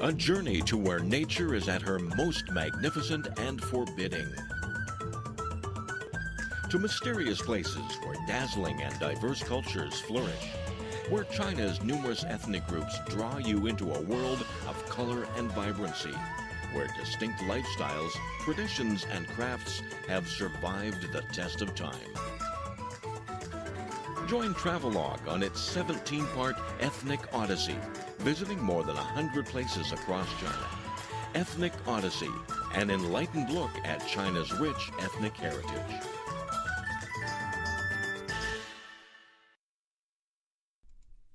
A journey to where nature is at her most magnificent and forbidding. To mysterious places where dazzling and diverse cultures flourish. Where China's numerous ethnic groups draw you into a world of color and vibrancy. Where distinct lifestyles, traditions, and crafts have survived the test of time. Join Travelogue on its 17-part ethnic odyssey, visiting more than 100 places across China. Ethnic Odyssey, an enlightened look at China's rich ethnic heritage.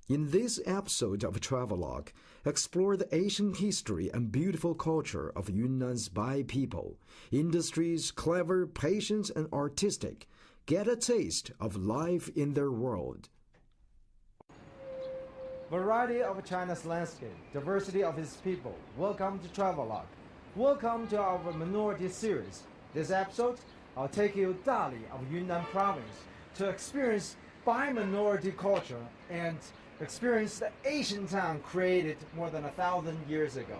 In this episode of Travelogue, explore the ancient history and beautiful culture of Yunnan's Bai people. Industries, clever, patient, and artistic. Get a taste of life in their world. Variety of China's landscape, diversity of its people. Welcome to Travelogue. Welcome to our minority series. This episode, I'll take you to Dali of Yunnan province to experience Bai minority culture and experience the ancient town created more than 1,000 years ago.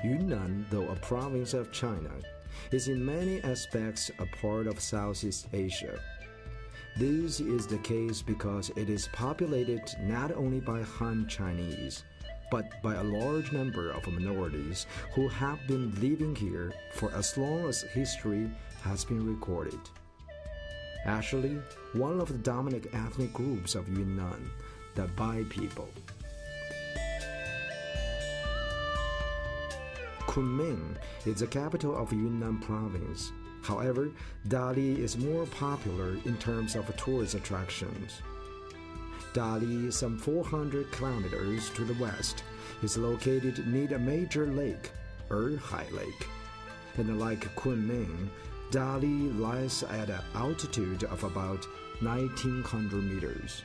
Yunnan, though a province of China, is in many aspects a part of Southeast Asia. This is the case because it is populated not only by Han Chinese, but by a large number of minorities who have been living here for as long as history has been recorded. Actually, one of the dominant ethnic groups of Yunnan, the Bai people. Kunming is the capital of Yunnan province. However, Dali is more popular in terms of tourist attractions. Dali, some 400 kilometers to the west, is located near a major lake, Erhai Lake. And like Kunming, Dali lies at an altitude of about 1,900 meters.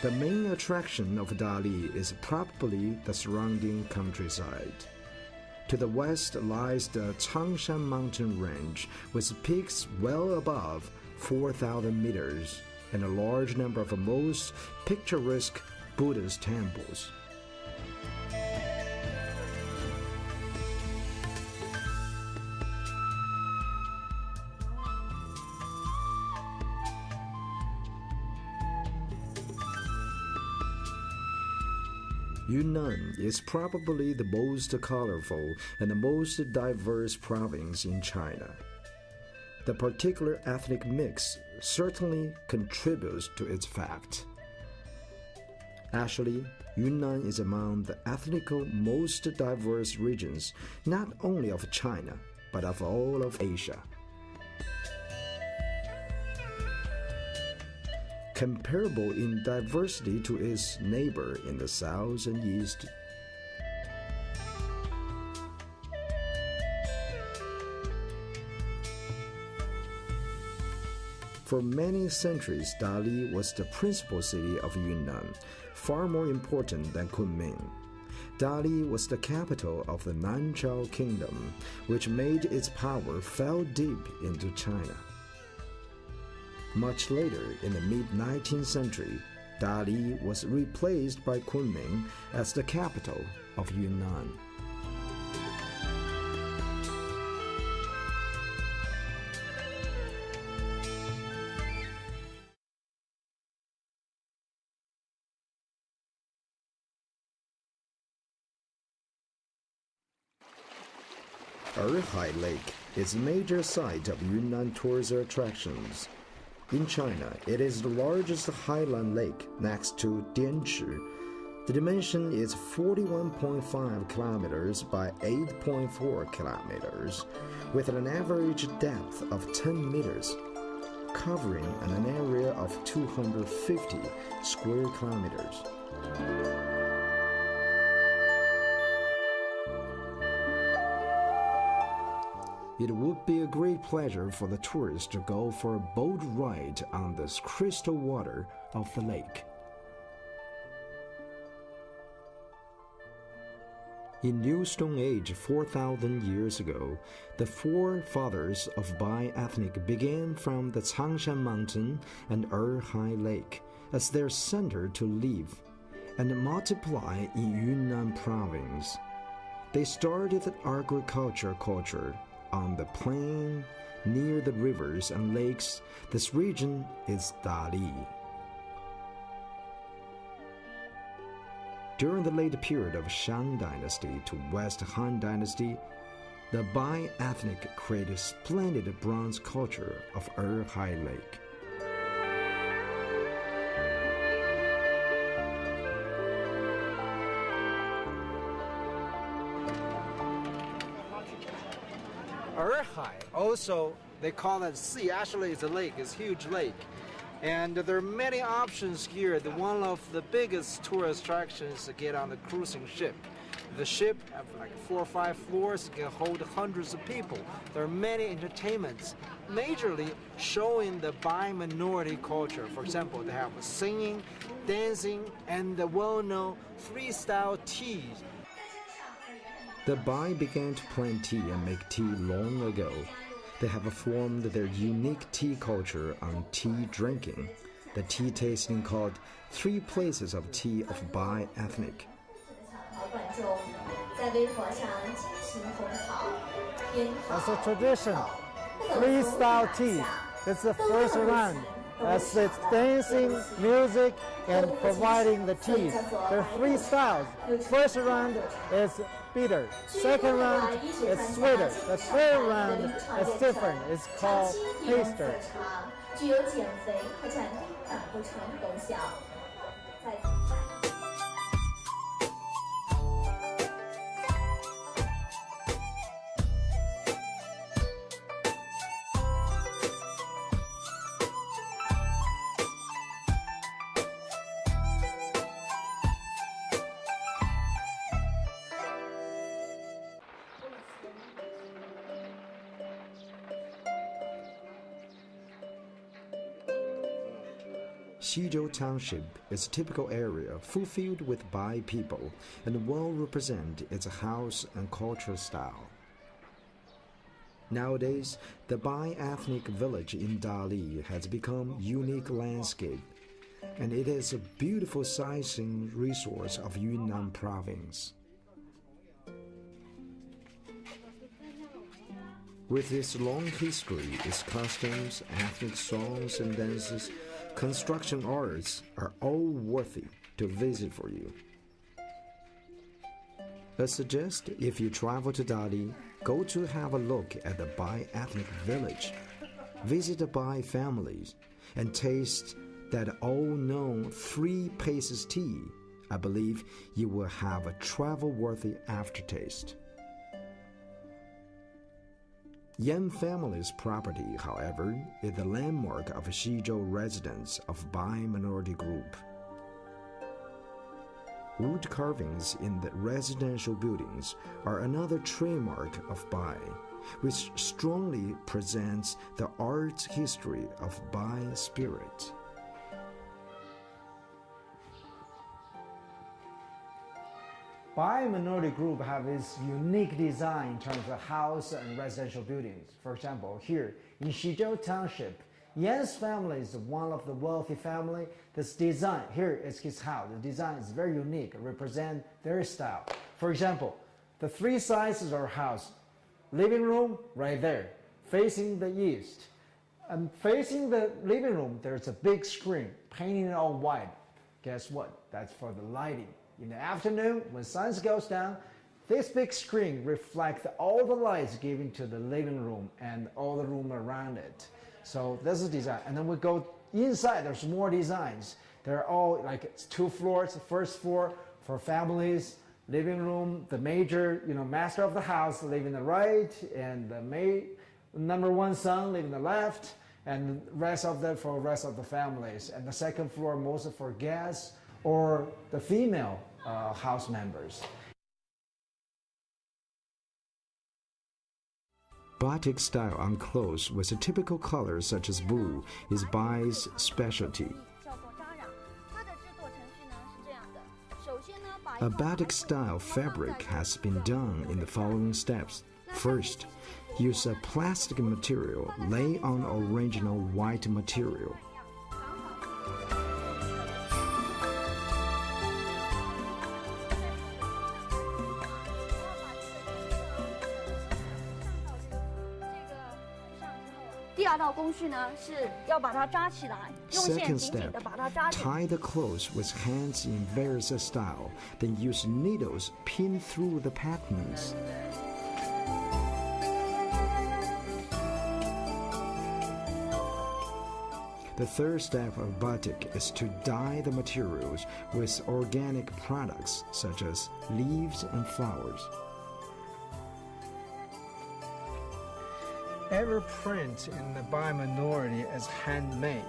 The main attraction of Dali is probably the surrounding countryside. To the west lies the Changshan mountain range with peaks well above 4,000 meters and a large number of most picturesque Buddhist temples. Yunnan is probably the most colorful and the most diverse province in China. The particular ethnic mix certainly contributes to its fact. Actually, Yunnan is among the ethnically most diverse regions not only of China, but of all of Asia. Comparable in diversity to its neighbor in the south and east. For many centuries, Dali was the principal city of Yunnan, far more important than Kunming. Dali was the capital of the Nanzhao Kingdom, which made its power fell deep into China. Much later, in the mid-19th century, Dali was replaced by Kunming as the capital of Yunnan. Erhai Lake is a major site of Yunnan tourist attractions. In China, it is the largest highland lake next to Dianchi. The dimension is 41.5 kilometers by 8.4 kilometers, with an average depth of 10 meters, covering an area of 250 square kilometers. It would be a great pleasure for the tourists to go for a boat ride on the crystal water of the lake. In New Stone Age 4,000 years ago, the forefathers of Bai ethnic began from the Changshan Mountain and Erhai Lake as their center to live and multiply in Yunnan province. They started agriculture culture on the plain near the rivers and lakes. This region is Dali. During the late period of Shang Dynasty to West Han Dynasty, the Bai ethnic created splendid bronze culture of Erhai Lake. Erhai, also they call it sea. Actually, it's a lake. It's a huge lake. And there are many options here. One of the biggest tourist attractions is to get on the cruising ship. The ship has like 4 or 5 floors, it can hold hundreds of people. There are many entertainments, majorly showing the Bai minority culture. For example, they have singing, dancing, and the well-known freestyle tea. The Bai began to plant tea and make tea long ago. They have formed their unique tea culture on tea drinking, the tea tasting called 3 Places of Tea of Bai ethnic. As a tradition, freestyle tea. It's the first round. As it's dancing, music, and providing the tea. There are 3 styles. First round is bitter. Second round is sweeter. The third round is different. It's called taster. Xizhou Township is a typical area fulfilled with Bai people and well represent its house and cultural style. Nowadays, the Bai ethnic village in Dali has become a unique landscape, and it is a beautiful sightseeing resource of Yunnan province. With its long history, its customs, ethnic songs and dances, construction arts are all worthy to visit for you. I suggest if you travel to Dali, go to have a look at the Bai ethnic village, visit the Bai families, and taste that all-known 3 Places tea. I believe you will have a travel-worthy aftertaste. Yan family's property, however, is the landmark of Xizhou residents of Bai minority group. Wood carvings in the residential buildings are another trademark of Bai, which strongly presents the art history of Bai spirit. Bai minority group have its unique design in terms of house and residential buildings. For example, here in Xizhou Township, Yan's family is one of the wealthy family. This design, here is his house. The design is very unique, represent their style. For example, the 3 sides of our house, living room right there, facing the east. And facing the living room, there's a big screen, painted it all white. Guess what? That's for the lighting. In the afternoon, when sun goes down, this big screen reflects all the lights given to the living room and all the room around it. So this is design. And then we go inside, there's more designs. They're all like 2 floors. The first floor for families, living room, the major, master of the house living the right, and the number 1 son living the left, and rest of the for rest of the families. And the second floor mostly for guests or the female house members. Batik style on clothes with a typical color such as blue is Bai's specialty. A batik-style fabric has been done in the following steps. First, use a plastic material, lay on original white material. Second step, tie the clothes with hands in various styles, then use needles pin through the patterns. The third step of batik is to dye the materials with organic products such as leaves and flowers. Every print in the by minority is handmade.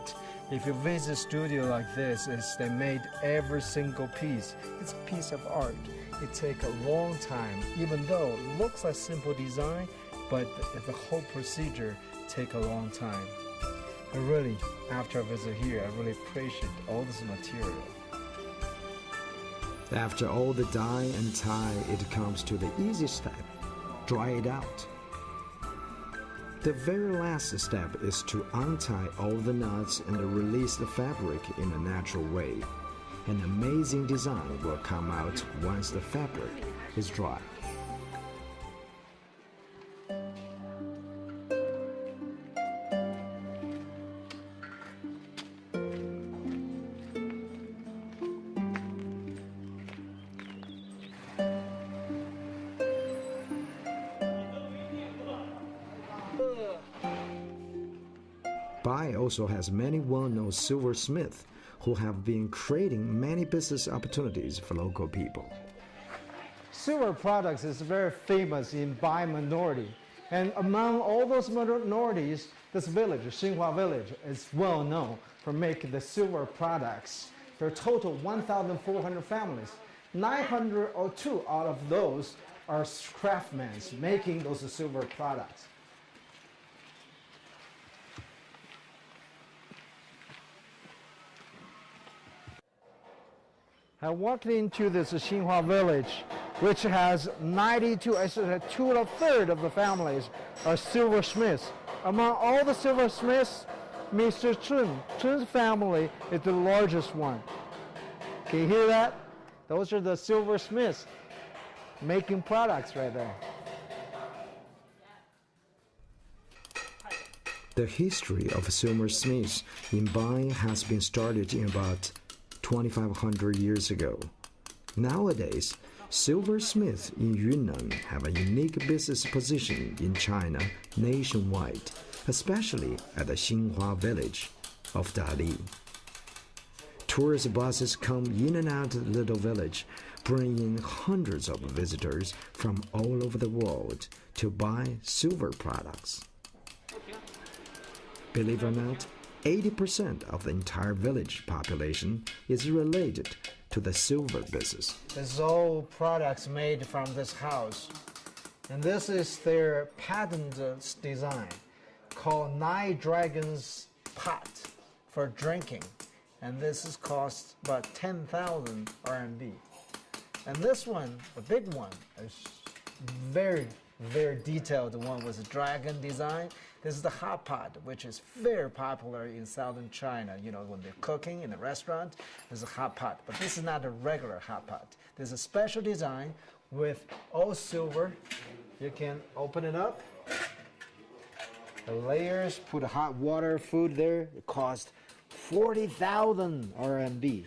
If you visit a studio like this, they made every single piece. It's a piece of art. It takes a long time, even though it looks like simple design, but the whole procedure takes a long time. But really, after a visit here, I really appreciate all this material. After all the dye and tie, it comes to the easy step, dry it out. The very last step is to untie all the knots and release the fabric in a natural way. An amazing design will come out once the fabric is dry. Bai also has many well-known silversmiths who have been creating many business opportunities for local people. Silver products is very famous in Bai minority. And among all those minorities, this village, Xinhua village, is well known for making the silver products. There are total 1,400 families. 902 out of those are craftsmen making those silver products. I walked into this Xinhua village, which has 92, two-thirds of the families are silversmiths. Among all the silversmiths, Mr. Chun's family is the largest one. Can you hear that? Those are the silversmiths making products right there. The history of silversmiths in Bai has been started in about 2,500 years ago. Nowadays, silversmiths in Yunnan have a unique business position in China nationwide, especially at the Xinhua village of Dali. Tourist buses come in and out of the little village, bringing hundreds of visitors from all over the world to buy silver products. Believe it or not, 80% of the entire village population is related to the silver business. This is all products made from this house. And this is their patent design called Nine Dragons Pot for drinking. And this is cost about 10,000 RMB. And this one, the big one, is very detailed one with a dragon design. This is the hot pot, which is very popular in southern China. You know, when they're cooking in a restaurant, there's a hot pot. But this is not a regular hot pot. There's a special design with all silver. You can open it up. The layers, put hot water, food there. It costs 40,000 RMB.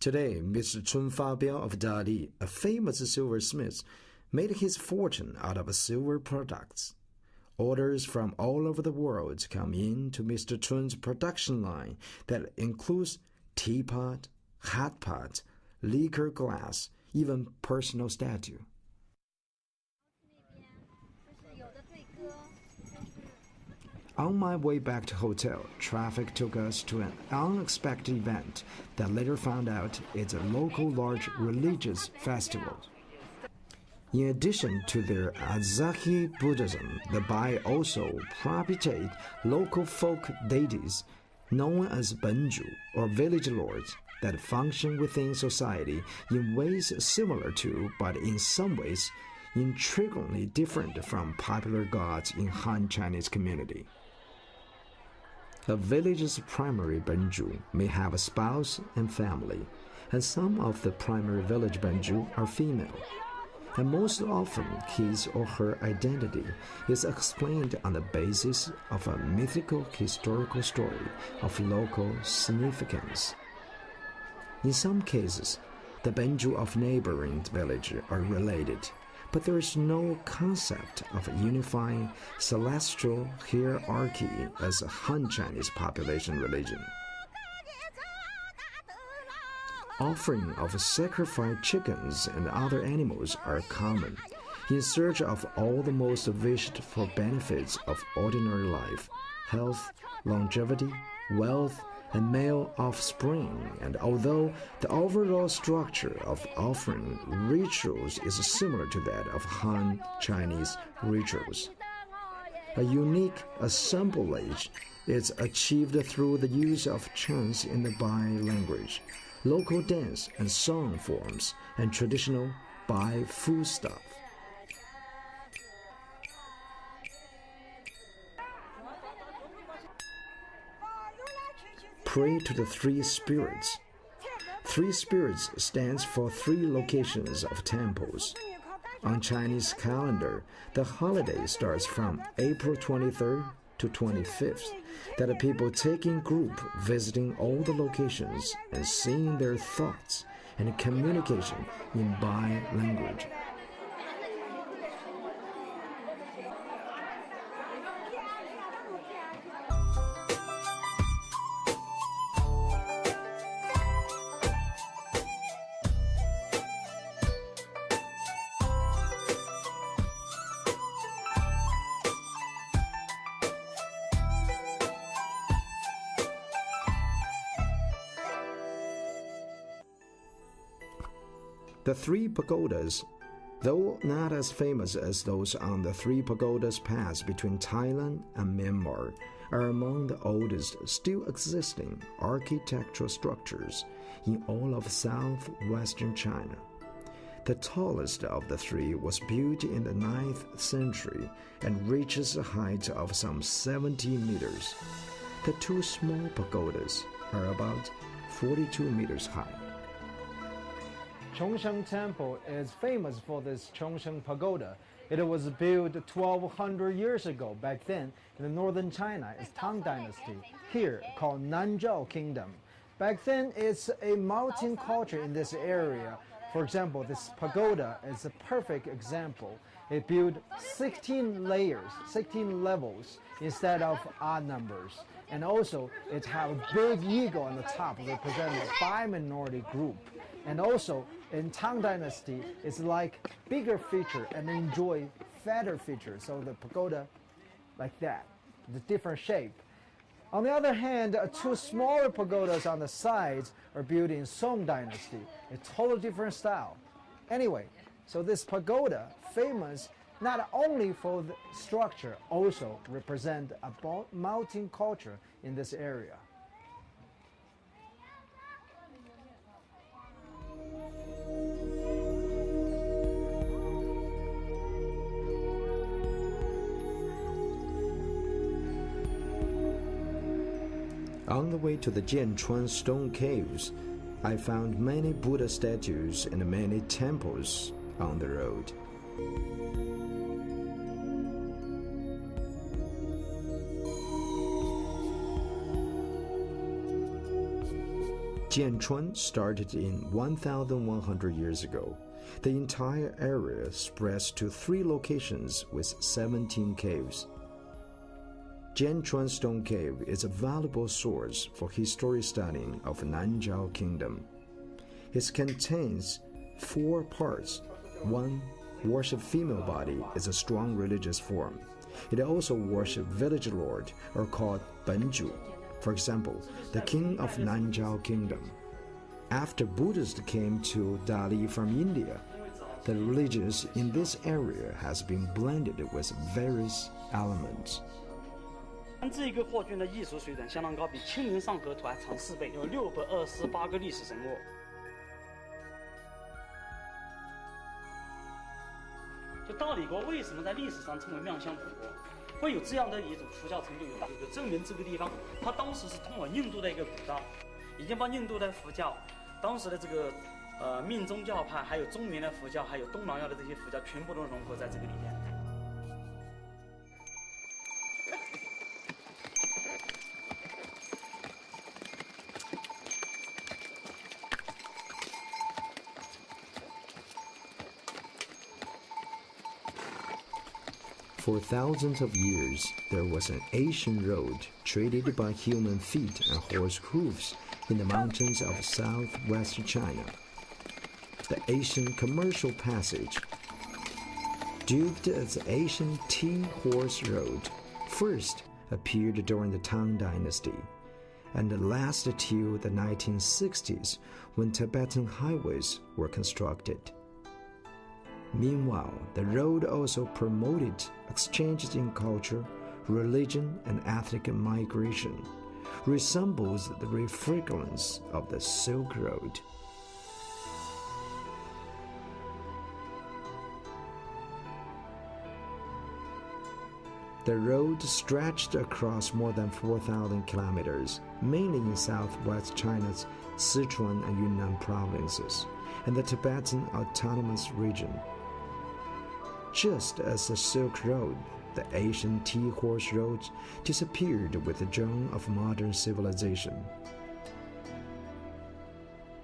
Today, Mr. Chun Fabiao of Dali, a famous silversmith, made his fortune out of silver products. Orders from all over the world come in to Mr. Chun's production line that includes teapot, hot pot, liquor glass, even personal statue. On my way back to hotel, traffic took us to an unexpected event that later found out it's a local large religious festival. In addition to their Azahi Buddhism, the Bai also propitiate local folk deities known as Benju or village lords. that function within society in ways similar to, but in some ways intriguingly different from popular gods in Han Chinese community. A village's primary Benju may have a spouse and family, and some of the primary village Benju are female. And most often his or her identity is explained on the basis of a mythical historical story of local significance. In some cases, the Benju of neighboring village are related, but there is no concept of a unifying celestial hierarchy as a Han Chinese population religion. Offering of sacrificed chickens and other animals are common, in search of all the most wished for benefits of ordinary life, health, longevity, wealth, and male offspring. And although the overall structure of offering rituals is similar to that of Han Chinese rituals, a unique assemblage is achieved through the use of chants in the Bai language, local dance and song forms, and traditional Bai foodstuff. Pray to the three spirits. Three spirits stands for three locations of temples. On Chinese calendar, the holiday starts from April 23rd to 25th, that the people take in group visiting all the locations and saying their thoughts and communication in Bai language. The three pagodas, though not as famous as those on the Three Pagodas Pass between Thailand and Myanmar, are among the oldest still existing architectural structures in all of southwestern China. The tallest of the three was built in the 9th century and reaches a height of some 70 meters. The two small pagodas are about 42 meters high. Chongsheng Temple is famous for this Chongsheng Pagoda. It was built 1,200 years ago. Back then, in the northern China, it's Tang Dynasty, here called Nanzhao Kingdom. Back then, it's a mountain culture in this area. For example, this pagoda is a perfect example. It built 16 layers, 16 levels instead of odd numbers. And also, it has a big eagle on the top representing a bi-minority group. And also, in Tang Dynasty, it's like bigger feature and enjoy fatter feature. So the pagoda, like that, the different shape. On the other hand, two smaller pagodas on the sides are built in Song Dynasty, a totally different style. Anyway, so this pagoda, famous not only for the structure, also represent a mountain culture in this area. On the way to the Jianchuan stone caves, I found many Buddha statues and many temples on the road. Jianchuan started in 1,100 years ago. The entire area spreads to 3 locations with 17 caves. Jianchuan Stone Cave is a valuable source for history studying of Nanzhao Kingdom. It contains 4 parts. 1. Worship female body is a strong religious form. It also worship village lord, or called Benju. For example, the king of Nanzhao Kingdom. After Buddhists came to Delhi from India, the religions in this area has been blended with various elements. 这个霍卷的艺术水准相当高，比《清明上河图》还长4倍，有628个历史人物。就大理国为什么在历史上称为妙香古国？会有这样的一种佛教成就有证明这个地方，它当时是通往印度的一个古道，已经把印度的佛教，当时的这个密宗教派，还有中原的佛教，还有东南亚的这些佛教，全部都融合在这个里面。For thousands of years, there was an ancient road treaded by human feet and horse hooves in the mountains of southwest China. The Asian Commercial Passage, dubbed as the Asian Tea-Horse Road, first appeared during the Tang Dynasty and lasted till the 1960s when Tibetan highways were constructed. Meanwhile, the road also promoted exchanges in culture, religion, and ethnic migration, resembles the refrigerance of the Silk Road. The road stretched across more than 4,000 kilometers, mainly in southwest China's Sichuan and Yunnan provinces, and the Tibetan Autonomous Region. Just as the Silk Road, the Asian Tea-Horse Road disappeared with the dawn of modern civilization.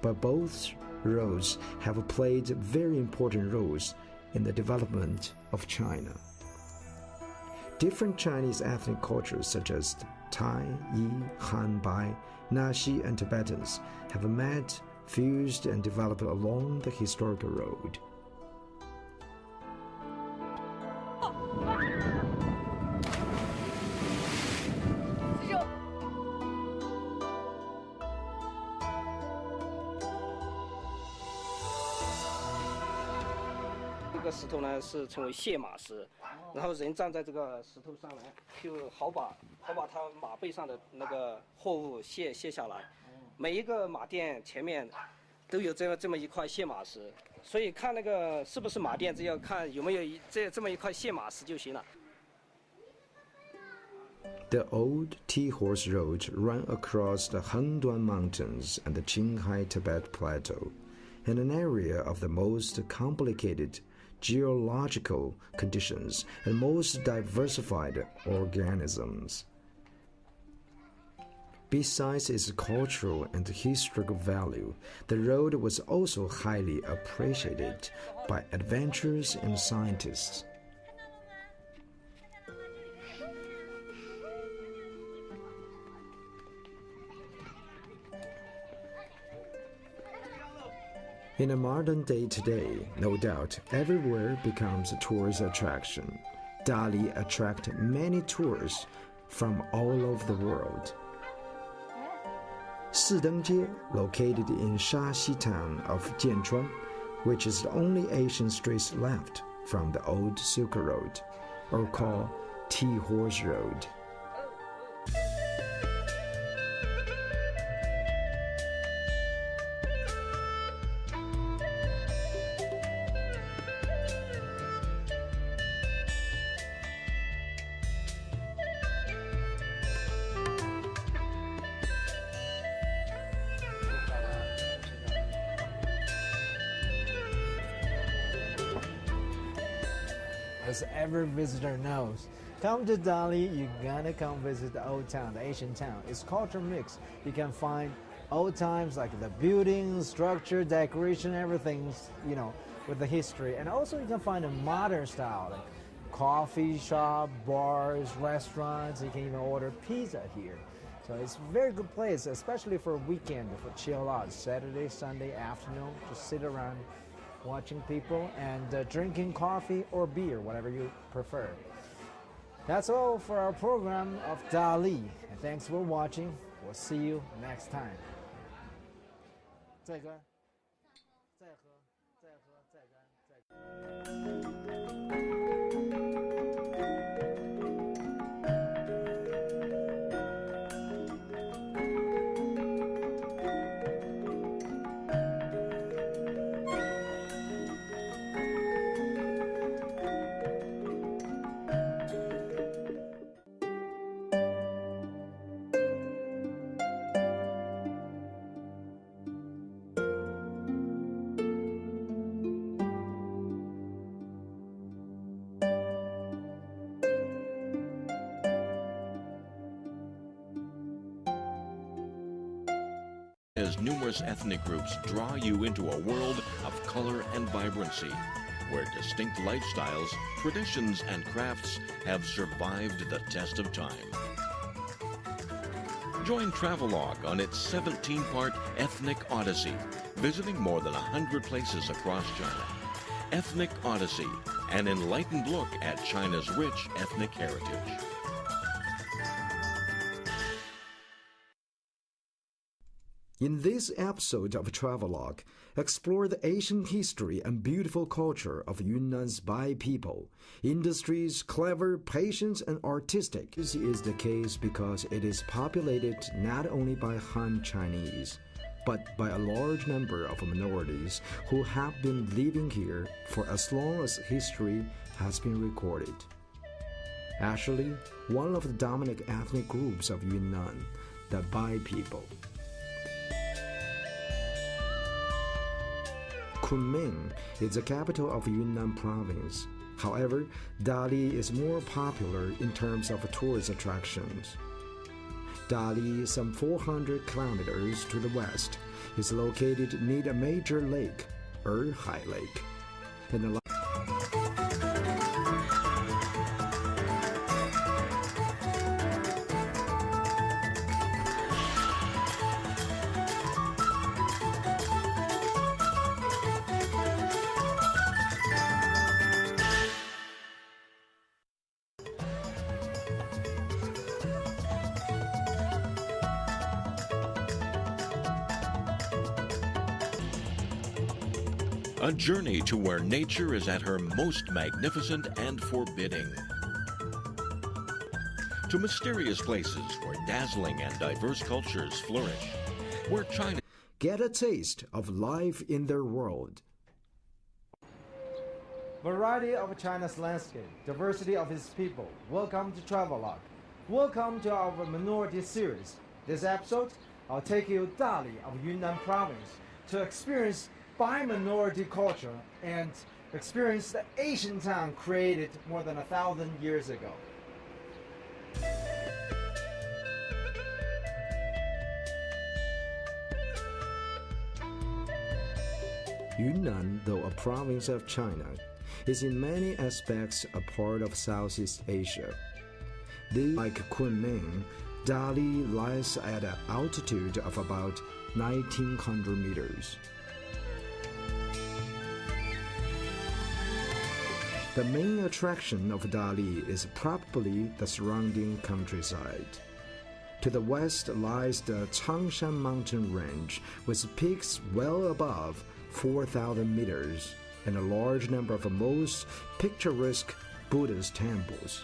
But both roads have played very important roles in the development of China. Different Chinese ethnic cultures such as Thai, Yi, Han, Bai, Naxi, and Tibetans have met, fused, and developed along the historical road.这个石头呢是称为卸马石，然后人站在这个石头上来，就好把他马背上的那个货物卸下来。每一个马店前面都有这么一块卸马石，所以看那个是不是马店，只要看有没有这么一块卸马石就行了。The old Tea-Horse Road ran across the Hengduan Mountains and the Qinghai Tibet Plateau, in an area of the most complicated geological conditions and most diversified organisms. Besides its cultural and historical value, the road was also highly appreciated by adventurers and scientists. In a modern day today, no doubt, everywhere becomes a tourist attraction. Dali attracts many tourists from all over the world. Sidongjie, located in Shaxi town of Jianchuan, which is the only Asian street left from the old Silk Road, or called Tea-Horse Road. As every visitor knows, come to Dali, you gotta come visit the old town, the Asian town. It's culture mix. You can find old times like the buildings, structure, decoration, everything's, with the history. And also you can find a modern style, like coffee shop, bars, restaurants. You can even order pizza here. So it's a very good place, especially for a weekend, for chill out, Saturday, Sunday afternoon, just sit around watching people and drinking coffee or beer, whatever you prefer. That's all for our program of Dali. And thanks for watching. We'll see you next time. 再干，再喝，再喝，再干，再干。As numerous ethnic groups draw you into a world of color and vibrancy, where distinct lifestyles, traditions, and crafts have survived the test of time. Join Travelogue on its 17-part ethnic odyssey, visiting more than 100 places across China. Ethnic Odyssey, an enlightened look at China's rich ethnic heritage. In this episode of Travelogue, explore the ancient history and beautiful culture of Yunnan's Bai people. Industries, clever, patient, and artistic. This is the case because it is populated not only by Han Chinese, but by a large number of minorities who have been living here for as long as history has been recorded. Actually, one of the dominant ethnic groups of Yunnan, the Bai people. Kunming is the capital of Yunnan province. However, Dali is more popular in terms of tourist attractions. Dali, some 400 kilometers to the west, is located near a major lake, Erhai Lake, and a A journey to where nature is at her most magnificent and forbidding. To mysterious places where dazzling and diverse cultures flourish. Where China... Get a taste of life in their world. Variety of China's landscape, diversity of its people. Welcome to Travelogue. Welcome to our minority series. This episode, I'll take you to Dali of Yunnan province to experience Bai minority culture and experience the Asian town created more than 1,000 years ago. Yunnan, though a province of China, is in many aspects a part of Southeast Asia. Like Kunming, Dali lies at an altitude of about 1,900 meters. The main attraction of Dali is probably the surrounding countryside. To the west lies the Changshan mountain range with peaks well above 4,000 meters and a large number of most picturesque Buddhist temples.